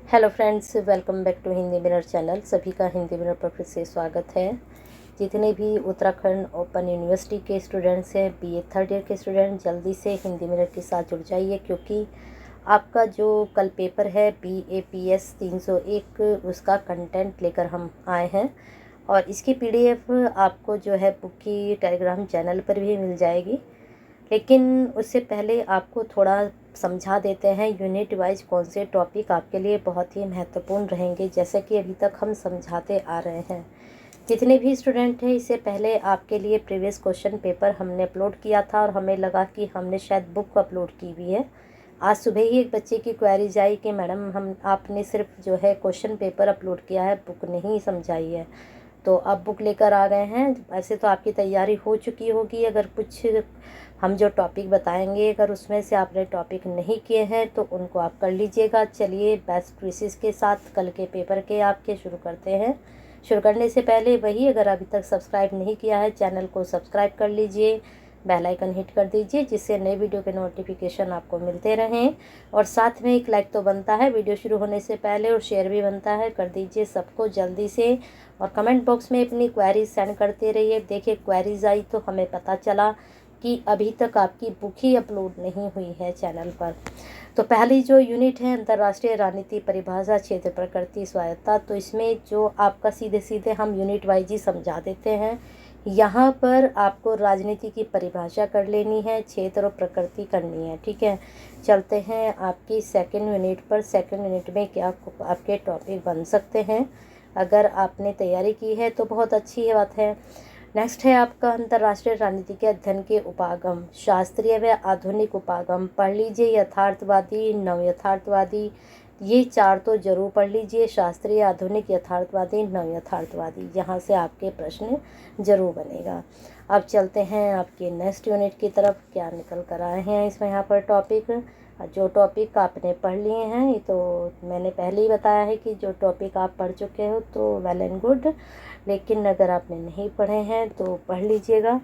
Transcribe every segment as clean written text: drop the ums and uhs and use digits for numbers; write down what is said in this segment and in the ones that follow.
Hello friends, welcome back to Hindi Mirror channel. सभी का Hindi mirror पर फिर से स्वागत है। जितने भी उत्तराखंड ओपन यूनिवर्सिटी के स्टूडेंट्स हैं, बीए थर्ड ईयर के स्टूडेंट, जल्दी से हिंदी मिरर के साथ जुड़ जाइए, क्योंकि आपका जो कल पेपर है BAPS 301 उसका कंटेंट लेकर हम आए हैं। और इसकी PDF आपको जो है बुक की टेलीग्राम चैनल पर भी मिल जाएगी। लेकिन उससे पहले आपको थोड़ा समझा देते हैं यूनिट वाइज कौन से टॉपिक आपके लिए बहुत ही महत्वपूर्ण रहेंगे, जैसे कि अभी तक हम समझाते आ रहे हैं। जितने भी स्टूडेंट हैं, इससे पहले आपके लिए प्रीवियस क्वेश्चन पेपर हमने अपलोड किया था और हमें लगा कि हमने शायद बुक अपलोड की हुई है। आज सुबह ही एक बच्चे की क्वेरीज आई कि मैडम हम आपने सिर्फ जो है क्वेश्चन पेपर अपलोड किया है, बुक नहीं समझाई है। तो अब बुक लेकर आ गए हैं। वैसे तो आपकी तैयारी हो चुकी होगी। अगर कुछ हम जो टॉपिक बताएंगे, अगर उसमें से आपने टॉपिक नहीं किए हैं तो उनको आप कर लीजिएगा। चलिए बेस्ट विशेस के साथ कल के पेपर के आपके शुरू करते हैं। शुरू करने से पहले वही, अगर अभी तक सब्सक्राइब नहीं किया है चैनल को सब्सक्राइब कर लीजिए, बेल आइकन हिट कर दीजिए, जिससे नए वीडियो के नोटिफिकेशन आपको मिलते रहें। और साथ में एक लाइक तो बनता है वीडियो शुरू होने से पहले, और शेयर भी बनता है, कर दीजिए सबको जल्दी से। और कमेंट बॉक्स में अपनी क्वेरीज सेंड करते रहिए। देखिए क्वेरीज आई तो हमें पता चला कि अभी तक आपकी बुक ही अपलोड नहीं हुई है चैनल पर। तो पहली जो यूनिट है अंतर्राष्ट्रीय राजनीति, परिभाषा, क्षेत्र, प्रकृति, स्वायत्ता, तो इसमें जो आपका सीधे सीधे हम यूनिट वाइज ही समझा देते हैं। यहाँ पर आपको राजनीति की परिभाषा कर लेनी है, क्षेत्र और प्रकृति करनी है। ठीक है, चलते हैं आपकी सेकंड यूनिट पर। सेकंड यूनिट में क्या आपके टॉपिक बन सकते हैं, अगर आपने तैयारी की है तो बहुत अच्छी बात है। नेक्स्ट है आपका अंतर्राष्ट्रीय राजनीति के अध्ययन के उपागम, शास्त्रीय व आधुनिक उपागम पढ़ लीजिए। यथार्थवादी, नव यथार्थवादी, ये चार तो जरूर पढ़ लीजिए। शास्त्रीय, आधुनिक, यथार्थवादी, नव यथार्थवादी, यहाँ से आपके प्रश्न जरूर बनेगा। अब चलते हैं आपके नेक्स्ट यूनिट की तरफ। क्या निकल कर आए हैं इसमें यहाँ पर टॉपिक। जो टॉपिक आपने पढ़ लिए हैं, ये तो मैंने पहले ही बताया है कि जो टॉपिक आप पढ़ चुके हो तो वेल एंड गुड, लेकिन अगर आपने नहीं पढ़े हैं तो पढ़ लीजिएगा।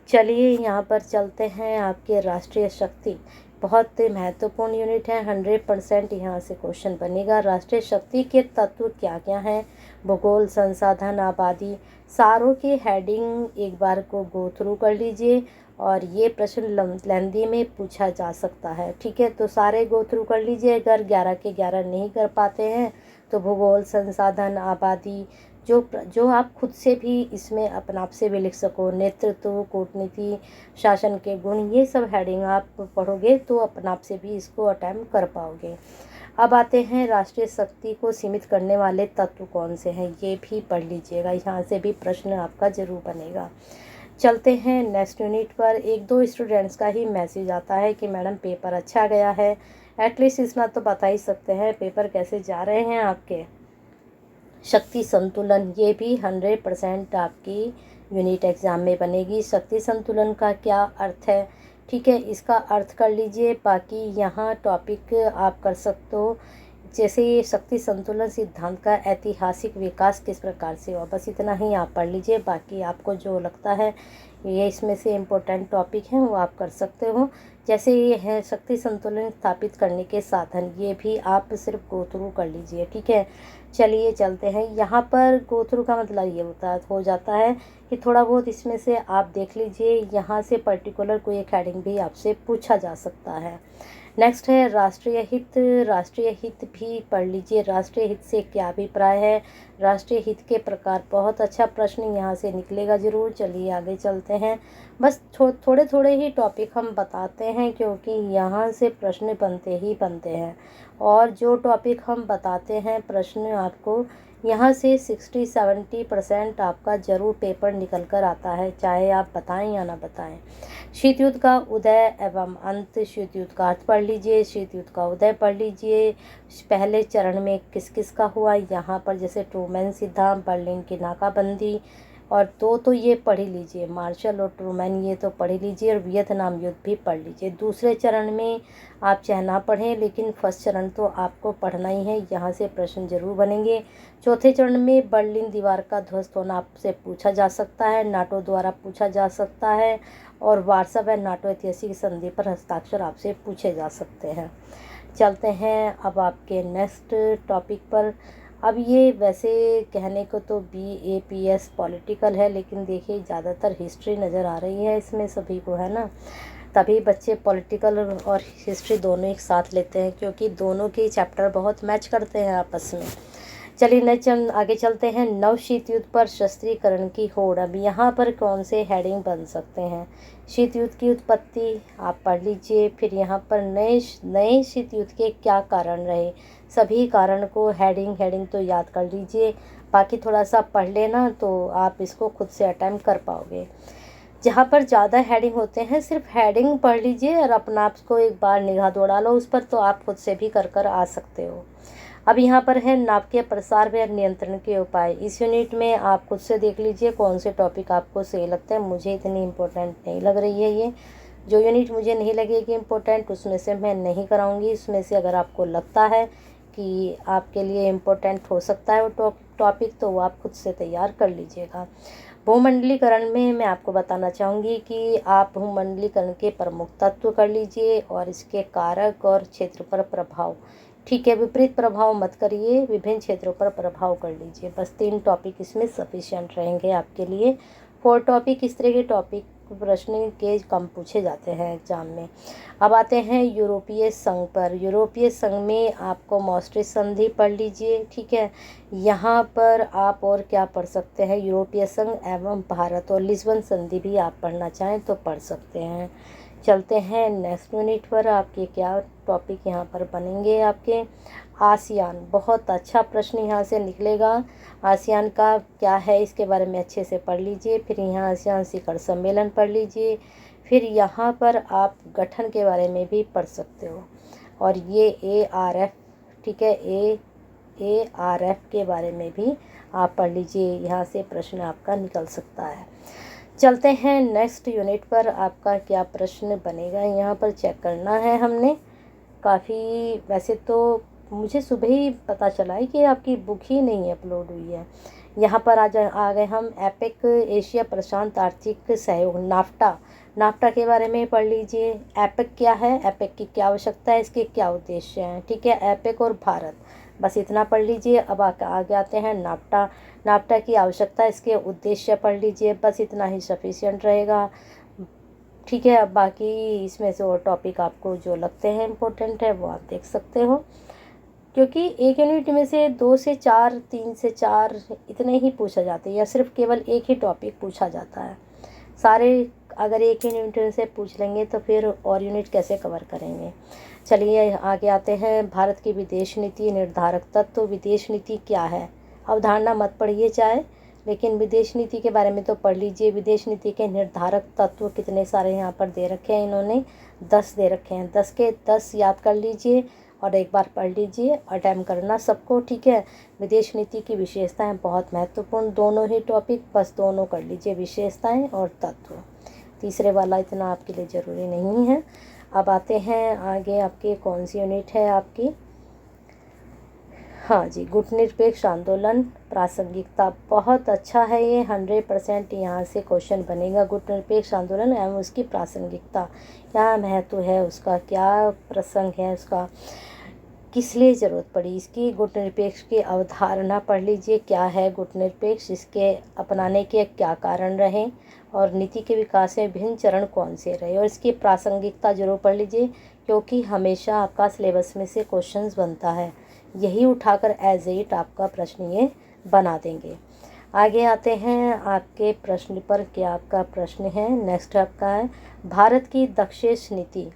चलिए यहाँ पर चलते हैं आपके राष्ट्रीय शक्ति। बहुत महत्वपूर्ण यूनिट है, 100% यहाँ से क्वेश्चन बनेगा। राष्ट्रीय शक्ति के तत्व क्या क्या हैं, भूगोल, संसाधन, आबादी, सारों के हेडिंग एक बार को गो थ्रू कर लीजिए। और ये प्रश्न लेंदी में पूछा जा सकता है। ठीक है, तो सारे गो थ्रू कर लीजिए। अगर 11 के 11 नहीं कर पाते हैं तो भूगोल, संसाधन, आबादी, जो आप खुद से भी इसमें अपने आप से भी लिख सको, नेतृत्व, कूटनीति, शासन के गुण, ये सब हेडिंग आप पढ़ोगे तो अपने आप से भी इसको अटेम्प्ट कर पाओगे। अब आते हैं राष्ट्रीय शक्ति को सीमित करने वाले तत्व कौन से हैं, ये भी पढ़ लीजिएगा, यहाँ से भी प्रश्न आपका जरूर बनेगा। चलते हैं नेक्स्ट यूनिट पर। एक दो स्टूडेंट्स का ही मैसेज आता है कि मैडम पेपर अच्छा गया है, एटलीस्ट इतना तो बता ही सकते हैं पेपर कैसे जा रहे हैं आपके। शक्ति संतुलन, ये भी 100% आपकी यूनिट एग्ज़ाम में बनेगी। शक्ति संतुलन का क्या अर्थ है, ठीक है, इसका अर्थ कर लीजिए। बाकी यहाँ टॉपिक आप कर सकते हो, जैसे ये शक्ति संतुलन सिद्धांत का ऐतिहासिक विकास किस प्रकार से हुआ, बस इतना ही आप पढ़ लीजिए। बाकी आपको जो लगता है ये इसमें से इम्पोर्टेंट टॉपिक हैं वो आप कर सकते हो। जैसे ये है शक्ति संतुलन स्थापित करने के साधन, ये भी आप सिर्फ गो थ्रू कर लीजिए। ठीक है, चलिए चलते हैं। यहाँ पर गो थ्रू का मतलब ये हो जाता है कि थोड़ा बहुत इसमें से आप देख लीजिए, यहाँ से पर्टिकुलर कोई एक हेडिंग भी आपसे पूछा जा सकता है। नेक्स्ट है राष्ट्रीय हित। राष्ट्रीय हित भी पढ़ लीजिए, राष्ट्रीय हित से क्या अभिप्राय है, राष्ट्रीय हित के प्रकार, बहुत अच्छा प्रश्न यहाँ से निकलेगा जरूर। चलिए आगे चलते हैं। बस थोड़े थोड़े ही टॉपिक हम बताते हैं, क्योंकि यहाँ से प्रश्न बनते ही बनते हैं। और जो टॉपिक हम बताते हैं प्रश्न आपको यहाँ से 60-70% आपका ज़रूर पेपर निकल कर आता है, चाहे आप बताएं या ना बताएं। शीत युद्ध का उदय एवं अंत, शीत युद्ध का अर्थ पढ़ लीजिए, शीत युद्ध का उदय पढ़ लीजिए। पहले चरण में किस किस का हुआ, यहाँ पर जैसे ट्रूमैन सिद्धांत, बर्लिन की नाकाबंदी, और दो तो ये पढ़ ही लीजिए, मार्शल और ट्रूमैन, ये तो पढ़ ही लीजिए। और वियतनाम युद्ध भी पढ़ लीजिए। दूसरे चरण में आप चाहे ना पढ़ें, लेकिन फर्स्ट चरण तो आपको पढ़ना ही है, यहाँ से प्रश्न जरूर बनेंगे। चौथे चरण में बर्लिन दीवार का ध्वस्त होना आपसे पूछा जा सकता है, नाटो द्वारा पूछा जा सकता है। और वार्सा व नाटो ऐतिहासिक संधि पर हस्ताक्षर आपसे पूछे जा सकते हैं। चलते हैं अब आपके नेक्स्ट टॉपिक पर। अब ये वैसे कहने को तो BAPS पॉलिटिकल है, लेकिन देखिए ज़्यादातर हिस्ट्री नज़र आ रही है इसमें सभी को, है ना। तभी बच्चे पॉलिटिकल और हिस्ट्री दोनों एक साथ लेते हैं, क्योंकि दोनों के चैप्टर बहुत मैच करते हैं आपस में। चलिए नेक्स्ट आगे चलते हैं। नव शीत युद्ध पर शस्त्रीकरण की होड़। अब यहाँ पर कौन से हेडिंग बन सकते हैं? शीत युद्ध की उत्पत्ति आप पढ़ लीजिए। फिर यहाँ पर नए शीत युद्ध के क्या कारण रहे, सभी कारण को हेडिंग तो याद कर लीजिए। बाकी थोड़ा सा पढ़ लेना तो आप इसको खुद से अटेम्प्ट कर पाओगे। जहाँ पर ज़्यादा हेडिंग होते हैं सिर्फ हेडिंग पढ़ लीजिए और अपना आप को एक बार निगाह दौड़ा लो उस पर, तो आप खुद से भी कर आ सकते हो। अब यहाँ पर है नाभिकीय प्रसार व नियंत्रण के उपाय। इस यूनिट में आप खुद से देख लीजिए कौन से टॉपिक आपको सही लगते हैं। मुझे इतनी इम्पोर्टेंट नहीं लग रही है ये। जो यूनिट मुझे नहीं लगेगी इम्पोर्टेंट उसमें से मैं नहीं कराऊंगी। इसमें से अगर आपको लगता है कि आपके लिए इम्पोर्टेंट हो सकता है वो टॉपिक, तो वो आप खुद से तैयार कर लीजिएगा। भूमंडलीकरण में मैं आपको बताना चाहूँगी कि आप भूमंडलीकरण के प्रमुख तत्व कर लीजिए और इसके कारक और क्षेत्र पर प्रभाव। ठीक है, विपरीत प्रभाव मत करिए, विभिन्न क्षेत्रों पर प्रभाव कर लीजिए। बस 3 टॉपिक इसमें सफिशिएंट रहेंगे आपके लिए। 4 टॉपिक इस तरह के टॉपिक प्रश्न के कम पूछे जाते हैं एग्जाम में। अब आते हैं यूरोपीय संघ पर। यूरोपीय संघ में आपको maastricht संधि पढ़ लीजिए। ठीक है, यहाँ पर आप और क्या पढ़ सकते हैं, यूरोपीय संघ एवं भारत, और लिस्बन संधि भी आप पढ़ना चाहें तो पढ़ सकते हैं। चलते हैं नेक्स्ट यूनिट पर। आपके क्या टॉपिक यहाँ पर बनेंगे आपके? आसियान, बहुत अच्छा प्रश्न यहाँ से निकलेगा। आसियान का क्या है इसके बारे में अच्छे से पढ़ लीजिए। फिर यहाँ आसियान शिखर सम्मेलन पढ़ लीजिए। फिर यहाँ पर आप गठन के बारे में भी पढ़ सकते हो, और ये ARF, ठीक है, ARF के बारे में भी आप पढ़ लीजिए। यहाँ से प्रश्न आपका निकल सकता है। चलते हैं नेक्स्ट यूनिट पर। आपका क्या प्रश्न बनेगा यहाँ पर चेक करना है हमने। काफ़ी वैसे तो मुझे सुबह ही पता चला है कि आपकी बुक ही नहीं अपलोड हुई है। यहाँ पर आ गए हम एपेक, एशिया प्रशांत आर्थिक सहयोग, नाफ्टा के बारे में पढ़ लीजिए। एपेक क्या है, एपेक की क्या आवश्यकता है, इसके क्या उद्देश्य हैं। ठीक है, एपेक और भारत, बस इतना पढ़ लीजिए। अब आगे आते हैं नाफ्टा की आवश्यकता, इसके उद्देश्य पढ़ लीजिए। बस इतना ही सफिशिएंट रहेगा। ठीक है, अब बाकी इसमें से और टॉपिक आपको जो लगते हैं इम्पोर्टेंट है वो आप देख सकते हो, क्योंकि एक यूनिट में से 2 से 4, 3 से 4 इतने ही पूछा जाते हैं, या सिर्फ केवल एक ही टॉपिक पूछा जाता है। सारे अगर एक ही यूनिट से पूछ लेंगे तो फिर और यूनिट कैसे कवर करेंगे। चलिए आगे आते हैं। भारत की विदेश नीति निर्धारक तत्व। विदेश नीति क्या है, अवधारणा मत पढ़िए चाहे, लेकिन विदेश नीति के बारे में तो पढ़ लीजिए। विदेश नीति के निर्धारक तत्व कितने सारे यहाँ पर दे रखे हैं, इन्होंने 10 दे रखे हैं। 10 के 10 याद कर लीजिए और एक बार पढ़ लीजिए, अटेम्प्ट करना सबको। ठीक है, विदेश नीति की विशेषताएं बहुत महत्वपूर्ण, दोनों ही टॉपिक, बस दोनों कर लीजिए, विशेषताएं और तत्व। तीसरे वाला इतना आपके लिए ज़रूरी नहीं है। अब आते हैं आगे, आपके कौन सी यूनिट है आपकी? हाँ जी, गुटनिरपेक्ष आंदोलन, प्रासंगिकता, बहुत अच्छा है ये। 100% यहाँ से क्वेश्चन बनेगा। गुटनिरपेक्ष आंदोलन एवं उसकी प्रासंगिकता, क्या महत्व है उसका, क्या प्रसंग है उसका, किस लिए ज़रूरत पड़ी इसकी। गुटनिरपेक्ष की अवधारणा पढ़ लीजिए, क्या है गुटनिरपेक्ष, इसके अपनाने के क्या कारण रहे, और नीति के विकास में विभिन्न चरण कौन से रहे, और इसकी प्रासंगिकता जरूर पढ़ लीजिए, क्योंकि हमेशा आपका सिलेबस में से क्वेश्चंस बनता है, यही उठाकर एज इट आपका प्रश्न ये बना देंगे। आगे आते हैं आपके प्रश्न पर। क्या आपका प्रश्न है? नेक्स्ट आपका है भारत की दक्षेश नीति,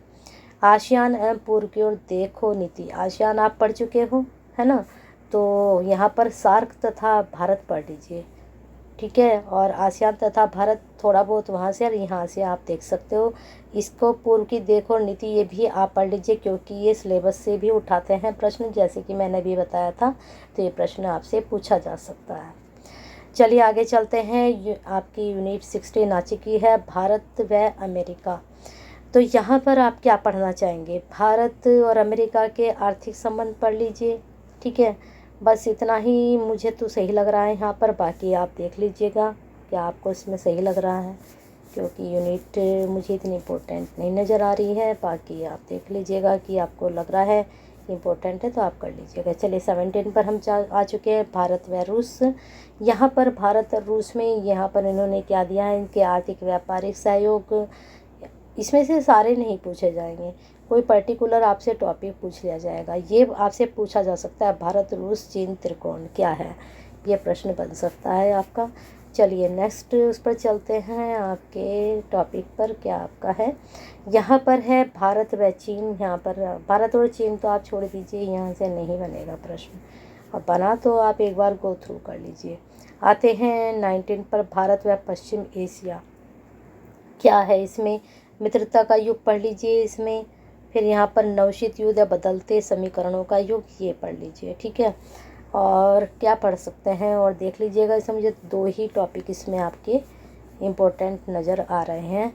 आसियान एवं पूर्व की ओर देखो नीति। आसियान आप पढ़ चुके हो, है ना, तो यहाँ पर सार्क तथा भारत पढ़ लीजिए। ठीक है, और आसियान तथा भारत थोड़ा बहुत वहाँ से और यहाँ से आप देख सकते हो। इसको पूर्व की देखो नीति ये भी आप पढ़ लीजिए, क्योंकि ये सिलेबस से भी उठाते हैं प्रश्न, जैसे कि मैंने भी बताया था, तो ये प्रश्न आपसे पूछा जा सकता है। चलिए आगे चलते हैं। आपकी यूनिट 16 आ चुकी है, भारत व अमेरिका। तो यहाँ पर आप क्या पढ़ना चाहेंगे? भारत और अमेरिका के आर्थिक संबंध पढ़ लीजिए। ठीक है, बस इतना ही मुझे तो सही लग रहा है यहाँ पर, बाकी आप देख लीजिएगा क्या आपको इसमें सही लग रहा है, क्योंकि यूनिट मुझे इतनी इम्पोर्टेंट नहीं नज़र आ रही है। बाकी आप देख लीजिएगा कि आपको लग रहा है इम्पोर्टेंट है तो आप कर लीजिएगा। चलिए 17 पर हम आ चुके हैं, भारत व रूस। यहाँ पर भारत और रूस में यहाँ पर इन्होंने क्या दिया है, इनके आर्थिक व्यापारिक सहयोग। इसमें से सारे नहीं पूछे जाएंगे, कोई पर्टिकुलर आपसे टॉपिक पूछ लिया जाएगा। ये आपसे पूछा जा सकता है भारत रूस चीन त्रिकोण क्या है, ये प्रश्न बन सकता है आपका। चलिए नेक्स्ट उस पर चलते हैं, आपके टॉपिक पर क्या आपका है। यहाँ पर है भारत व चीन। यहाँ पर भारत और चीन तो आप छोड़ दीजिए, यहाँ से नहीं बनेगा प्रश्न, और बना तो आप एक बार गो थ्रू कर लीजिए। आते हैं 19 पर, भारत व पश्चिम एशिया क्या है। इसमें मित्रता का युग पढ़ लीजिए इसमें, फिर यहाँ पर नवशीत युद्ध या बदलते समीकरणों का युग, ये पढ़ लीजिए, ठीक है। और क्या पढ़ सकते हैं और देख लीजिएगा, इसमें मुझे 2 ही टॉपिक इसमें आपके इम्पोर्टेंट नज़र आ रहे हैं,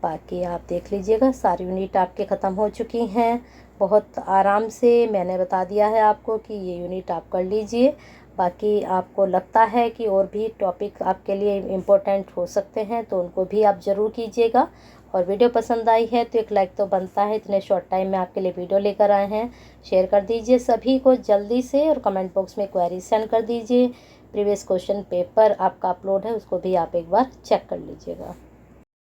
बाकी आप देख लीजिएगा। सारी यूनिट आपके ख़त्म हो चुकी हैं, बहुत आराम से मैंने बता दिया है आपको कि ये यूनिट आप कर लीजिए। बाकी आपको लगता है कि और भी टॉपिक आपके लिए इम्पोर्टेंट हो सकते हैं तो उनको भी आप ज़रूर कीजिएगा। और वीडियो पसंद आई है तो एक लाइक तो बनता है, इतने शॉर्ट टाइम में आपके लिए वीडियो लेकर आए हैं। शेयर कर दीजिए सभी को जल्दी से, और कमेंट बॉक्स में क्वेरी सेंड कर दीजिए। प्रीवियस क्वेश्चन पेपर आपका अपलोड है, उसको भी आप एक बार चेक कर लीजिएगा।